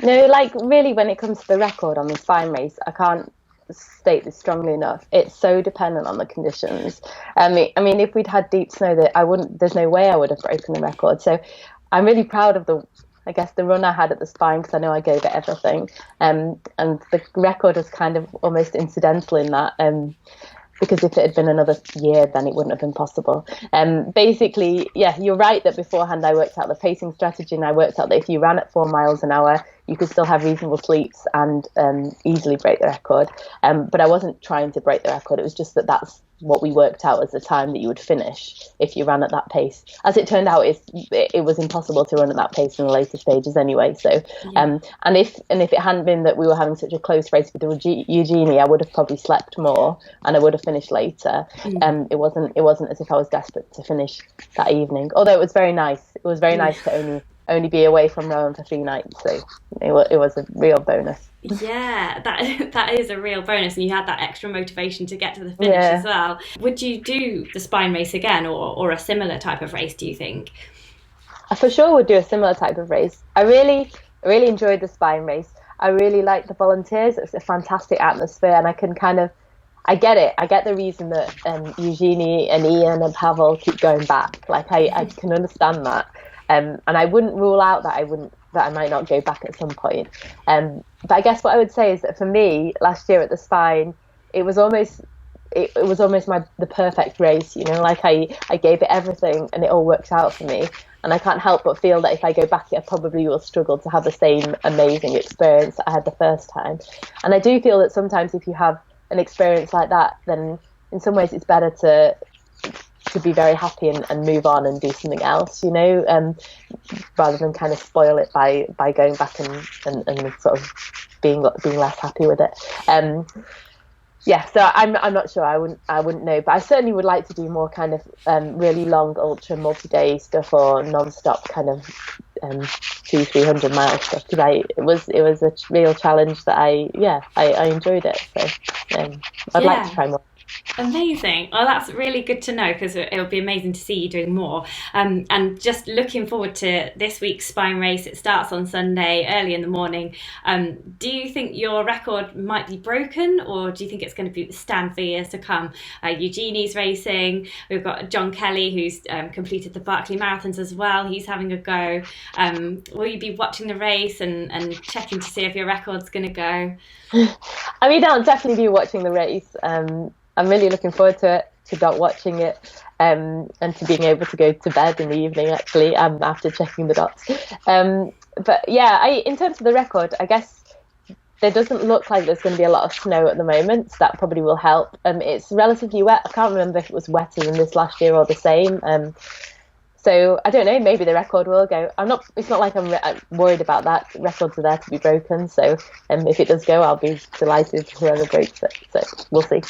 No, like really, when it comes to the record on the spine race, I can't state this strongly enough. It's so dependent on the conditions. I mean, if we'd had deep snow, that I wouldn't. There's no way I would have broken the record. So, I'm really proud of I guess, the run I had at the spine because I know I gave it everything. And the record was kind of almost incidental in that. Because if it had been another year, then it wouldn't have been possible. Basically, yeah, you're right that beforehand I worked out the pacing strategy, and I worked out that if you ran at 4 miles an hour, you could still have reasonable sleeps and easily break the record. But I wasn't trying to break the record. It was just that that's what we worked out as the time that you would finish if you ran at that pace. As it turned out, it was impossible to run at that pace in the later stages anyway. So, and if it hadn't been that we were having such a close race with the Eugenie, I would have probably slept more and I would have finished later. It wasn't as if I was desperate to finish that evening. Although it was very nice. It was very nice to only be away from Rowan for 3 nights. So it was a real bonus. Yeah, that is a real bonus, and you had that extra motivation to get to the finish as well. Would you do the spine race again, or a similar type of race, do you think? I for sure would do a similar type of race. I really enjoyed the spine race. I really liked the volunteers. It's a fantastic atmosphere, and I get it. I get the reason that Eugenie and Ian and Pavel keep going back. Like I can understand that, and I wouldn't rule out that I might not go back at some point. But I guess what I would say is that for me, last year at the spine, it was almost the perfect race. You know, like I gave it everything, and it all worked out for me. And I can't help but feel that if I go back, I probably will struggle to have the same amazing experience that I had the first time. And I do feel that sometimes if you have an experience like that, then in some ways it's better to be very happy and move on and do something else, you know, rather than kind of spoil it by going back and sort of being less happy with it. Yeah, so I'm not sure. I wouldn't know, but I certainly would like to do more kind of really long ultra multi-day stuff or non-stop kind of 200-300 mile stuff, because it was a real challenge that I enjoyed it. So I'd like to try more. Amazing. Well, that's really good to know, because it would be amazing to see you doing more. And just looking forward to this week's spine race. It starts on Sunday early in the morning. Do you think your record might be broken, or do you think it's going to stand for years to come? Eugenie's racing. We've got John Kelly, who's completed the Barkley Marathons as well. He's having a go. Will you be watching the race and checking to see if your record's going to go? I mean, I'll definitely be watching the race. I'm really looking forward to not watching it, and to being able to go to bed in the evening, actually, after checking the dots. But yeah, in terms of the record, I guess there doesn't look like there's going to be a lot of snow at the moment, so that probably will help. It's relatively wet. I can't remember if it was wetter than this last year or the same. So I don't know, maybe the record will go. It's not like I'm worried about that. Records are there to be broken. So if it does go, I'll be delighted for whoever breaks it. So we'll see.